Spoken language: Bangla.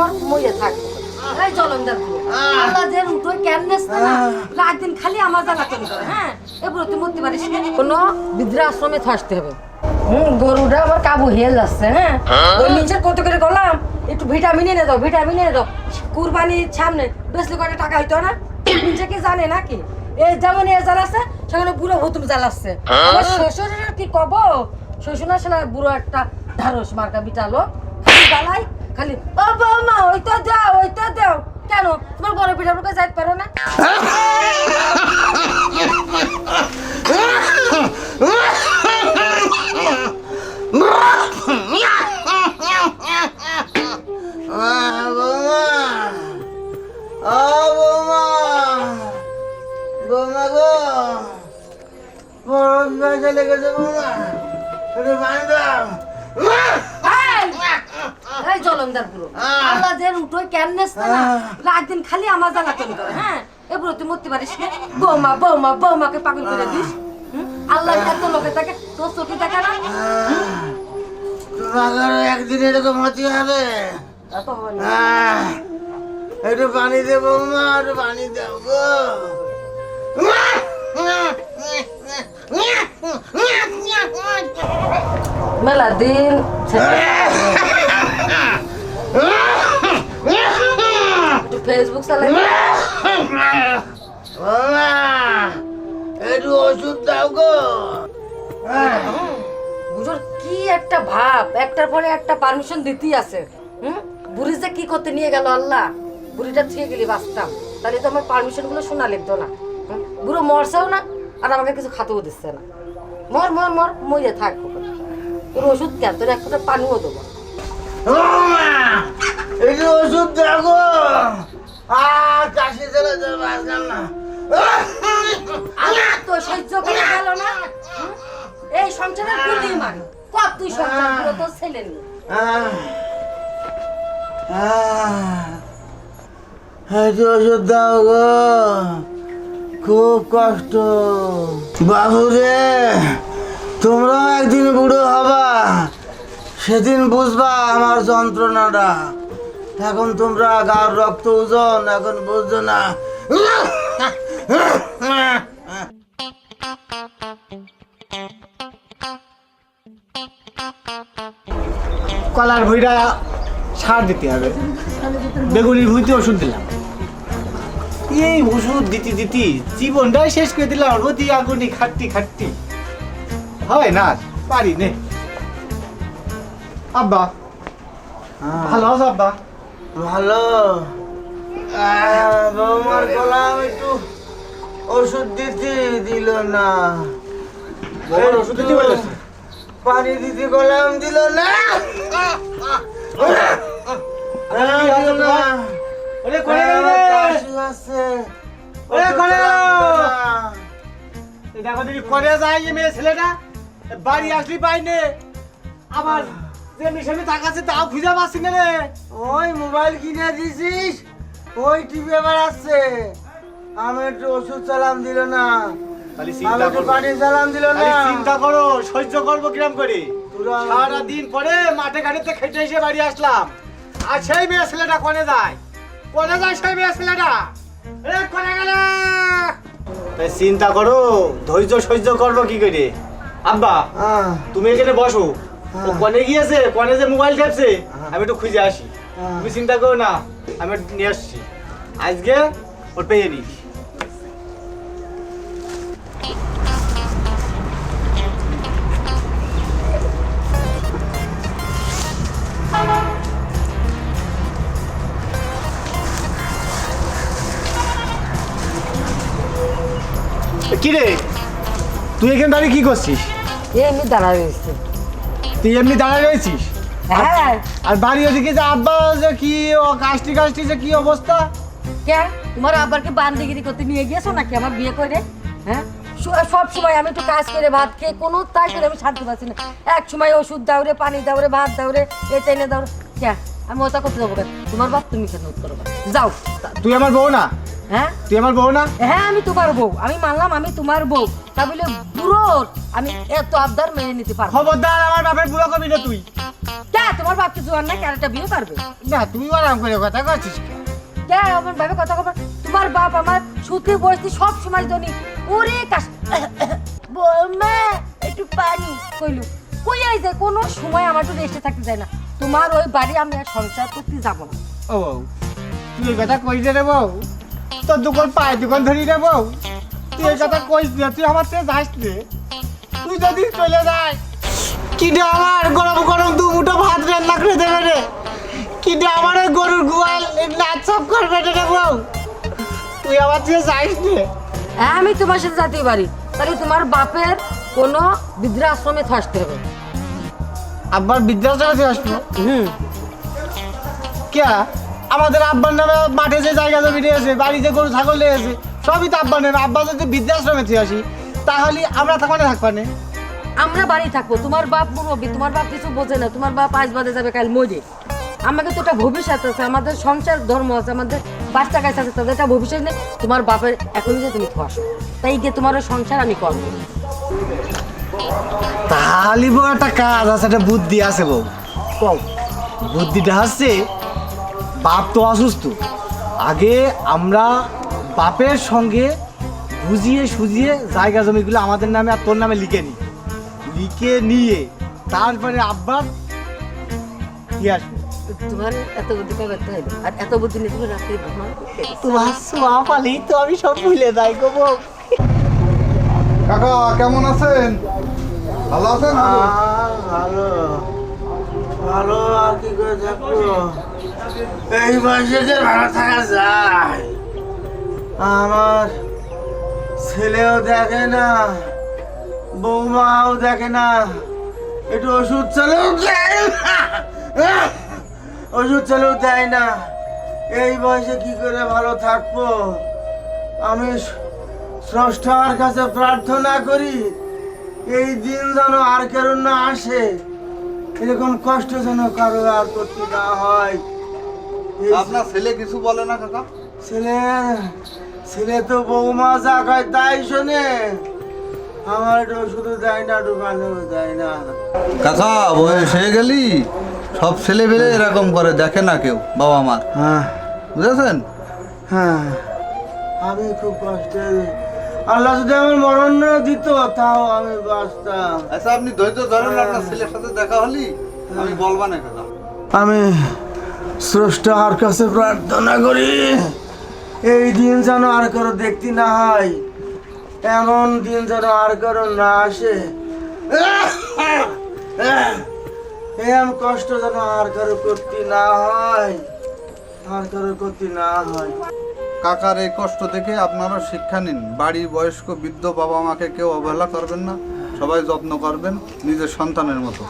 মর মইয়া থাক এই জলন্দার পুরো আল্লাহ যে উঠোই কেননেস না রাত দিন খালি আমার জ্বালাতন করে হ্যাঁ এবার তুই মরতে পারিস না কোনো বৃদ্ধাশ্রমে থাকতে হবে গরুটা আমার কাবু হয়ে যাচ্ছে হ্যাঁ ওই নিচে কত করে গেলাম একটু ভিটামিন এনে দাও ভিটামিন এনে দাও কুরবানির সামনে বেশি করে টাকা হইতো না নিচে কি জানে নাকি এই যেমন এ জ্বালাচ্ছে সেখানে বুড়ো ভুতুম জ্বালাচ্ছে আমার শ্বশুরের কি কব শ্বশুর না সেটা বুড়ো একটা ঢারস মার্কা বিটালো খালি জ্বালাই খালি ও বৌমা ওইটা দাও কেন তোমার বড় পিঠার মুখে যাইতে পারো না এই জলন্দার পুরো আল্লাহ যে উঠোই কেননেস না রাত দিন খালি আমার জ্বালাতন করে হ্যাঁ এবার তুই মরতে পারিস না বৌমাকে পাগল করে দিস আল্লাহ এত লোকে থাকে তোর চোখে থাকে না তোমার একদিন এরকম হতে হবে এত হবে না একটু পানি দেবো মা একটু পানি দেবো গো মেলা দিন ফেসবুক চালাই একটু ওষুধ দাও গো বুঝোর কি একটা ভাব একটার পরে একটা পারমিশন দিতেই আছে বুড়ি যে কি করতে নিয়ে গেল আল্লাহ বুড়িটা থেকে গেলি বাঁচতাম তাহলে তো আমার পারমিশন গুলো শোনা লিখতো না বুড়ো মরছেও না আর আমাকে কিছু খাতেও দিচ্ছে না মর মরিয়া থাক তোর ওষুধ কেন তোর একটা পানিও দেবো একটু ওষুধ দাও গো কাশি চলে যাবে আজকাল না তো সহ্য করে গেল না এই সংসারের গুলি মান কত তুই সংসার গুলো তোর ছেলে নিয়ে একটু ওষুধ দাও গো খুব কষ্ট বাবু রে তোমরাও একদিন বুড়ো হবা সেদিন বুঝবা আমার যন্ত্রণাটা এখন তোমরা গার রক্ত ওজন এখন বুঝছো না কলার ভুঁইটা সার দিতে হবে বেগুনির ভুঁইতে ওষুধ দিলাম এই ওষুধ দিতে জীবনটাই শেষ করে দিলাম রতি আগুনি খাট্টি হয় না পারি নে আব্বা ভালো আছো আব্বা ভালো বৌমার গলাম একটু ওষুধ দিতে দিল না ওষুধ দিতে বলেছে পানি দিতে গলাম দিল না ওরে করে দেখো দিদি করে যায় যে মেয়ে ছেলেটা বাড়ি আসলি পাইনে আবার যে মিশনে তাকাচ্ছে তাও খুঁজে পাচ্ছি না রে ওই মোবাইল কিনে দিছিস ওই টিভি বেড়াচ্ছে আমি একটু ওষুধ চালাম দিল না খালি আমি চিন্তা একটু করো পানি চালাম দিল না খালি চিন্তা করো সহ্য করবো কিরম করে সারা দিন পরে মাঠে ঘাটে খেটে এসে বাড়ি আসলাম আর সেই মেয়ে ছেলেটা কোনে যায় সেই মেয়ে ছেলেটা এ কোনে গেল তাই চিন্তা করো ধৈর্য সহ্য করবো কি করে আব্বা তুমি এখানে বসো ও কোনে গিয়েছে কোনে যে মোবাইল টেপছে আমি একটু খুঁজে আসি তুমি চিন্তা করো না আমি নিয়ে আসছি আজকে ওর পেয়ে নিস কিরে তুই এখানে দাঁড়িয়ে কি করছিস এমনি দাঁড়া রয়েছে তুই এমনি দাঁড়ায় রয়েছিস হ্যাঁ আর বাড়ি ওদিকে যে আব্বা যে কি ও কাজটি যে কি অবস্থা কে তোমার আব্বারকে বান্দিগিরি করতে নিয়ে গিয়েছো নাকি আমার বিয়ে করে হ্যাঁ সব সময় আমি একটু কাজ করে ভাত খেয়ে কোনো তাই করে আমি শান্তি পাচ্ছি না এক সময় ওষুধ দাও রে পানি দাও রে ভাত দাও রে এ টেনে দাও কে আমি ওটা করতে যাবো কেন তোমার বাপ তুমি কেন করো যাও তুই আমার বউ না হ্যাঁ তুই আমার বউ না? হ্যাঁ আমি তোমার বউ, আমি মানলাম আমি তোমার বউ, তা বলে বুড়োর আমি এত আবদার মেনে নিতে পারবো না। খবরদার আমার বাপের বুড়ো কবি না তুই। কে তোমার বাপ কিছু আর না, ক্যারেটা বিয়ে পারবে না তুই আরাম করে কথা করছিস। কে আমার বাপে কথা খবর? তোমার বাপ আমার সুতি বসতি সব সময় ধনি ওরে কাশ বৌমা একটু পানি কইলু কই আই যায়, কোনো সময় আমার তো রেস্টে থাকতে যায় না। তোমার ওই বাড়ি আমি আর সংসার করতে যাবো না। ও বউ, তুই এই কথা কইস রে বউ? তোর দোকান পায়ে দোকান ধরি রে বউ? তুই এই কথা কইস না, তুই আমার থেকে যাস রে। তুই যদি চলে যাস কিটা আমার গরম গরম দু মুঠো ভাত রান্না করে দেবে রে, কিটা আমার ওই গরুর গোয়াল নাচ সব করবে রে বউ। তুই আমার থেকে যাইস রে। হ্যাঁ আমি তোমার সাথে যেতে পারি, তাহলে তোমার বাপের কোনো বৃদ্ধাশ্রমে থাকতে হবে। আব্বার বিদ্যালয়ে আসবো হুম কে? আমাদের আব্বার নামে মাঠে যে জায়গা জমি রয়েছে, বাড়িতে গরু ছাগল রয়েছে, সবই তো আব্বার নামে। আব্বা যদি বৃদ্ধাশ্রমে থেকে আসি তাহলে আমরা থাকবানে থাকবানে। আমরা বাড়ি থাকবো, তোমার বাপ মুরব্বী, তোমার বাপ কিছু বোঝে না, তোমার বাপ আজ বাদে যাবে কাল মরে। আমাকে তো একটা ভবিষ্যৎ আছে, আমাদের সংসার ধর্ম আছে, আমাদের বাচ্চা কাছে আছে, তাদের একটা ভবিষ্যৎ নেই। তোমার বাপের এখন যে তুমি থাসো, তাই গিয়ে তোমার ওই সংসার আমি করবো। তাহলে বউ একটা কাজ আছে, একটা বুদ্ধি আছে বউ। কও বুদ্ধিটা হচ্ছে, বাপ তো অসুস্থ, আগে আমরা বাপের সঙ্গে বুঝিয়ে সুঝিয়ে জায়গা জমিগুলো আমাদের নামে আর তোর নামে লিখে নিই, লিখে নিয়ে তারপরে আব্বার কি আসবে। তোমার এত বুদ্ধি কবে করতে হবে? আর এত বুদ্ধি নিয়ে তুমি রাত্রে ঘুমাও করতে গেছো? তোমার সোয়া পালি তো আমি সব ভুলে যাই গো বউ। কাকা কেমন আছেন? ভালো আছেন? ভালো ভালো আর কি করে থাকবো, এই বয়সে যে ভালো থাকা যায়। আমার ছেলেও দেখে না, বৌমাও দেখে না, একটু ওষুধ চালেও দেয় না, ওষুধ চালেও দেয় না। এই বয়সে কি করে ভালো থাকবো? আমি স্রষ্টার কাছে প্রার্থনা করি এই দিন যেন আর কারণ না আসে, এরকম কষ্ট যেন কারো আর করতে না হয়। এই আপনার ছেলে কিছু বলে না কাকা? ছেলে ছেলে তো বৌমা যা কয় তাই শোনে, আমার একটু শুধু দেয় না, ঢুকানো দেয় না। কাকা বয়স হয়ে গেলি সব ছেলে পেলে এরকম করে, দেখে না কেউ বাবা মার, হ্যাঁ বুঝেছেন? হ্যাঁ আমি খুব কষ্টে, আল্লাহ যদি আমার মরণ না দিত তাও আমি বাঁচতাম। আচ্ছা আপনি ধৈর্য ধরেন, আপনার ছেলের সাথে দেখা হলি আমি বলবা না কাকা। আমি স্রষ্টার কাছে প্রার্থনা করি এই দিন যেন আর কারো দেখতে না হয়, এমন দিন যেন আর কারো না আসে, এমন কষ্ট যেন আর কারো করতে না হয়, আর কারো করতে না হয়। কাকার এই কষ্ট দেখে আপনারা শিক্ষা নিন, বাড়ির বয়স্ক বৃদ্ধ বাবা মাকে কেউ অবহেলা করবেন না, সবাই যত্ন করবেন নিজের সন্তানের মতো।